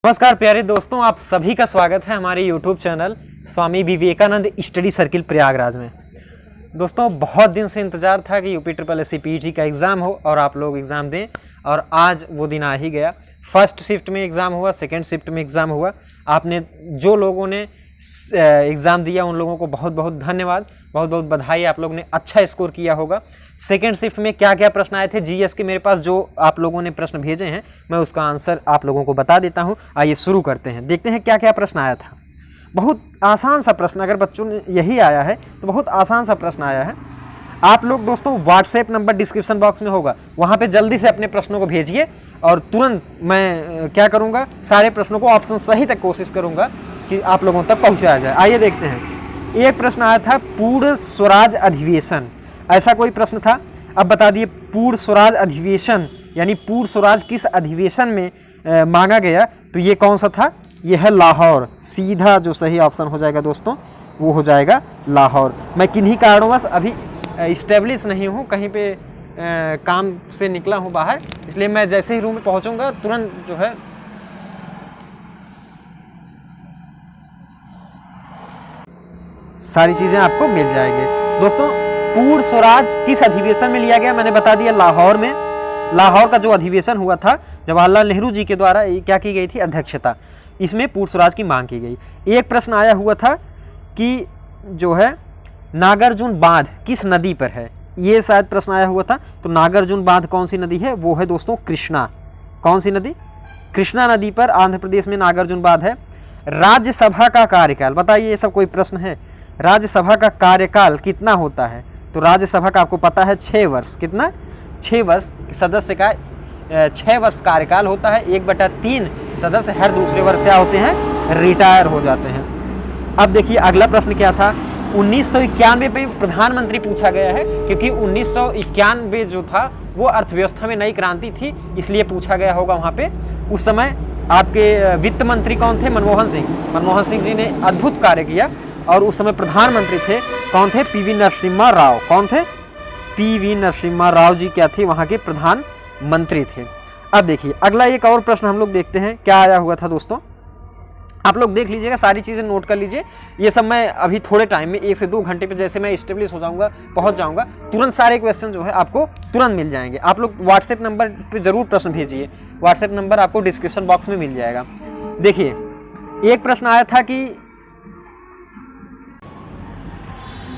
नमस्कार प्यारे दोस्तों, आप सभी का स्वागत है हमारे YouTube channel Swami Vivekananda study circle Prayagraj में। दोस्तों, बहुत दिन से इंतज़ार था कि UPSSC PET का एग्ज़ाम हो और आप लोग एग्ज़ाम दें, और आज वो दिन आ ही गया। फर्स्ट शिफ्ट में एग्ज़ाम हुआ, सेकंड शिफ्ट में एग्ज़ाम हुआ। आपने जो लोगों ने एग्ज़ाम दिया उन लोगों को बहुत बहुत धन्यवाद, बहुत बहुत बधाई। आप लोगों ने अच्छा स्कोर किया होगा। सेकंड शिफ्ट में क्या क्या प्रश्न आए थे जीएस के, मेरे पास जो आप लोगों ने प्रश्न भेजे हैं मैं उसका आंसर आप लोगों को बता देता हूं। आइए शुरू करते हैं, देखते हैं क्या क्या प्रश्न आया था। बहुत आसान सा प्रश्न, अगर बच्चों ने यही आया है तो बहुत आसान सा प्रश्न आया है। आप लोग दोस्तों व्हाट्सएप नंबर डिस्क्रिप्शन बॉक्स में होगा, वहाँ पे जल्दी से अपने प्रश्नों को भेजिए और तुरंत मैं क्या करूँगा, सारे प्रश्नों को ऑप्शन सही तक कोशिश करूँगा कि आप लोगों तक पहुँचाया जाए। आइए देखते हैं। एक प्रश्न आया था पूर्ण स्वराज अधिवेशन, ऐसा कोई प्रश्न था। अब बता दिए पूर्ण स्वराज अधिवेशन यानी पूर्ण स्वराज किस अधिवेशन में मांगा गया, तो ये कौन सा था? ये है लाहौर। सीधा जो सही ऑप्शन हो जाएगा दोस्तों वो हो जाएगा लाहौर। मैं किन्हीं कारणवश अभी इस्टेब्लिश नहीं हूँ, कहीं पे काम से निकला हूँ बाहर, इसलिए मैं जैसे ही रूम में पहुँचूँगा तुरंत जो है सारी चीज़ें आपको मिल जाएंगे। दोस्तों, पूर्ण स्वराज किस अधिवेशन में लिया गया, मैंने बता दिया लाहौर में। लाहौर का जो अधिवेशन हुआ था जवाहरलाल नेहरू जी के द्वारा क्या की गई थी, अध्यक्षता, इसमें पूर्ण स्वराज की मांग की गई। एक प्रश्न आया हुआ था कि जो है नागार्जुन बांध किस नदी पर है, ये शायद प्रश्न आया हुआ था। तो नागार्जुन बांध कौन सी नदी है? वो है दोस्तों कृष्णा। कौन सी नदी? कृष्णा नदी पर आंध्र प्रदेश में नागार्जुन बांध है। राज्यसभा का कार्यकाल बताइए, ये सब कोई प्रश्न है? राज्यसभा का कार्यकाल कितना होता है? तो राज्यसभा का आपको पता है 6 वर्ष। कितना? 6 वर्ष सदस्य का 6 वर्ष कार्यकाल होता है। 1/3 सदस्य हर दूसरे वर्ष क्या होते हैं, रिटायर हो जाते हैं। अब देखिए अगला प्रश्न क्या था। 1991 में प्रधानमंत्री पूछा गया है, क्योंकि 1991 जो था वो अर्थव्यवस्था में नई क्रांति थी, इसलिए पूछा गया होगा वहाँ पे। उस समय आपके वित्त मंत्री कौन थे? मनमोहन सिंह। मनमोहन सिंह जी ने अद्भुत कार्य किया और उस समय प्रधानमंत्री थे कौन थे? पीवी नरसिम्हा राव। कौन थे? पीवी नरसिम्हा राव जी क्या थे? वहाँ के प्रधानमंत्री थे। अब देखिए अगला एक और प्रश्न हम लोग देखते हैं क्या आया हुआ था दोस्तों। आप लोग देख लीजिएगा, सारी चीज़ें नोट कर लीजिए। ये सब मैं अभी थोड़े टाइम में 1 से 2 घंटे पे जैसे मैं इस्टेब्लिश हो जाऊंगा, पहुंच जाऊंगा, तुरंत सारे क्वेश्चन जो है आपको तुरंत मिल जाएंगे। आप लोग व्हाट्सएप नंबर पे जरूर प्रश्न भेजिए, व्हाट्सएप नंबर आपको डिस्क्रिप्शन बॉक्स में मिल जाएगा। देखिए एक प्रश्न आया था कि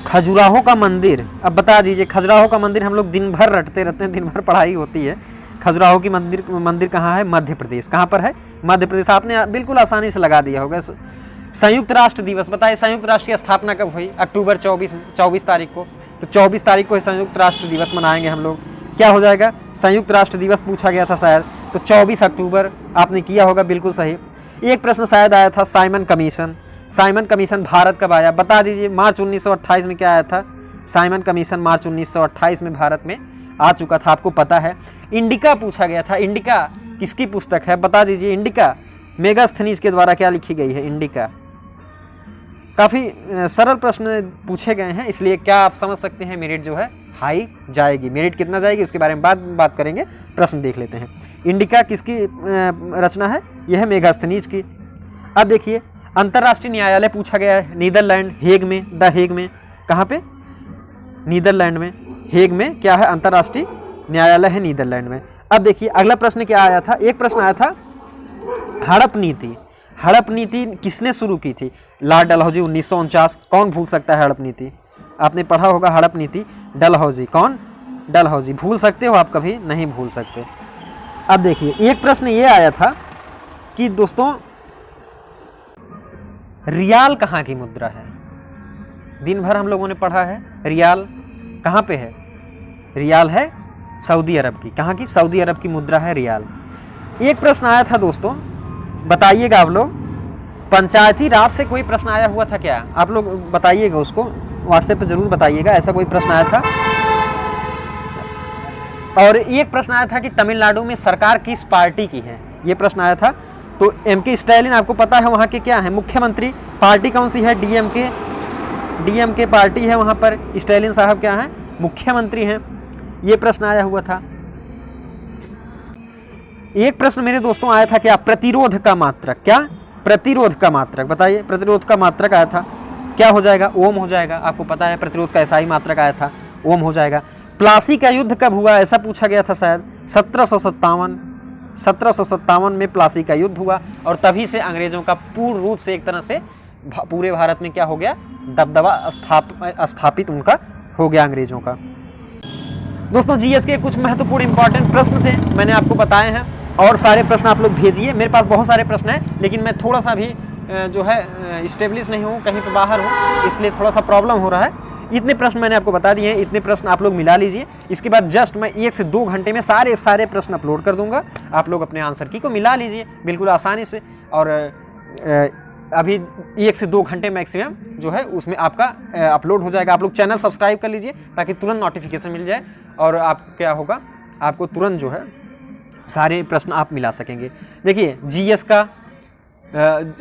खजुराहो का मंदिर, अब बता दीजिए खजुराहो का मंदिर हम लोग दिन भर रटते रहते हैं, दिन भर पढ़ाई होती है। खजुराहो की मंदिर कहाँ है? मध्य प्रदेश। कहाँ पर है? मध्य प्रदेश। आपने बिल्कुल आसानी से लगा दिया होगा। संयुक्त राष्ट्र दिवस बताइए, संयुक्त राष्ट्र की स्थापना कब हुई? अक्टूबर 24 तारीख को। तो 24 तारीख को संयुक्त राष्ट्र दिवस मनाएंगे हम लोग। क्या हो जाएगा? संयुक्त राष्ट्र दिवस पूछा गया था शायद, तो 24 अक्टूबर आपने किया होगा, बिल्कुल सही। एक प्रश्न शायद आया था Simon commission. Simon commission Bharat कब आया? बता दीजिए। मार्च 1928 में क्या आया था? साइमन कमीशन मार्च 1928 में भारत में आ चुका था, आपको पता है। इंडिका पूछा गया था। इंडिका किसकी पुस्तक है? बता दीजिए। इंडिका मेगास्थनीज के द्वारा क्या लिखी गई है? इंडिका। काफ़ी सरल प्रश्न पूछे गए हैं, इसलिए क्या आप समझ सकते हैं मेरिट जो है हाई जाएगी। मेरिट कितना जाएगी उसके बारे में बात करेंगे। प्रश्न देख लेते हैं। इंडिका किसकी रचना है? यह है मेगास्थनीज की। अब देखिए अंतर्राष्ट्रीय न्यायालय पूछा गया है नीदरलैंड, हेग में, द हेग में। कहाँ पे? नीदरलैंड में, हेग में क्या है? अंतर्राष्ट्रीय न्यायालय है नीदरलैंड में। अब देखिए अगला प्रश्न क्या आया था। एक प्रश्न आया था हड़प नीति। हड़प नीति किसने शुरू की थी? लॉर्ड डलहौजी 1949। कौन भूल सकता है हड़प नीति? आपने पढ़ा होगा हड़प नीति। डलहौजी। कौन? डलहौजी। भूल सकते हो आप? कभी नहीं भूल सकते। अब देखिए एक प्रश्न ये आया था कि दोस्तों रियाल कहाँ की मुद्रा है? दिन भर हम लोगों ने पढ़ा है। रियाल कहाँ पे है? रियाल है सऊदी अरब की। कहाँ की? सऊदी अरब की मुद्रा है रियाल। एक प्रश्न आया था दोस्तों, बताइएगा आप लोग, पंचायती राज से कोई प्रश्न आया हुआ था क्या? आप लोग बताइएगा, उसको व्हाट्सएप पे जरूर बताइएगा। ऐसा कोई प्रश्न आया था। और एक प्रश्न आया था कि तमिलनाडु में सरकार किस पार्टी की है? ये प्रश्न आया था। तो एमके स्टालिन आपको पता है वहाँ के क्या है? मुख्यमंत्री। पार्टी कौन सी है? डीएमके पार्टी है वहाँ पर। स्टालिन साहब क्या हैं? मुख्यमंत्री हैं। ये प्रश्न आया हुआ था। एक प्रश्न मेरे दोस्तों आया था क्या, प्रतिरोध का मात्रक, क्या प्रतिरोध का मात्रक, बताइए प्रतिरोध का मात्रक आया था, क्या हो जाएगा, ओम हो जाएगा। आपको पता है प्रतिरोध का ऐसा ही मात्रक आया था, ओम हो जाएगा। प्लासी का युद्ध कब हुआ, ऐसा पूछा गया था शायद 1757 में प्लासी का युद्ध हुआ, और तभी से अंग्रेजों का पूर्ण रूप से एक तरह से पूरे भारत में क्या हो गया, दबदबा स्थापित उनका हो गया अंग्रेजों का। दोस्तों जीएस के कुछ महत्वपूर्ण इंपॉर्टेंट प्रश्न थे, मैंने आपको बताए हैं, और सारे प्रश्न आप लोग भेजिए। मेरे पास बहुत सारे प्रश्न हैं, लेकिन मैं थोड़ा सा भी जो है स्टेब्लिश नहीं हूँ, कहीं पे बाहर हूँ, इसलिए थोड़ा सा प्रॉब्लम हो रहा है। इतने प्रश्न मैंने आपको बता दिए हैं, इतने प्रश्न आप लोग मिला लीजिए। इसके बाद जस्ट मैं 1 से 2 घंटे में सारे प्रश्न अपलोड कर दूंगा, आप लोग अपने आंसर की को मिला लीजिए बिल्कुल आसानी से। और अभी 1 से 2 घंटे मैक्सिमम जो है उसमें आपका अपलोड हो जाएगा। आप लोग चैनल सब्सक्राइब कर लीजिए ताकि तुरंत नोटिफिकेशन मिल जाए, और आप क्या होगा, आपको तुरंत जो है सारे प्रश्न आप मिला सकेंगे। देखिए जीएस का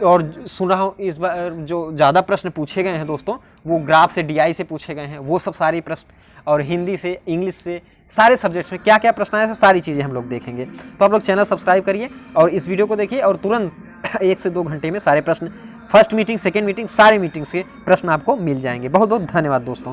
और सुन रहा हूँ इस बार जो ज़्यादा प्रश्न पूछे गए हैं दोस्तों, वो ग्राफ से डीआई से पूछे गए हैं, वो सब सारे प्रश्न, और हिंदी से, इंग्लिश से, सारे सब्जेक्ट्स में क्या क्या प्रश्न आए हैं, सारी चीज़ें हम लोग देखेंगे। तो आप लोग चैनल सब्सक्राइब करिए और इस वीडियो को देखिए, और तुरंत 1 से 2 घंटे में सारे प्रश्न, फर्स्ट मीटिंग, सेकेंड मीटिंग, सारे मीटिंग्स के प्रश्न आपको मिल जाएंगे। बहुत बहुत धन्यवाद दोस्तों।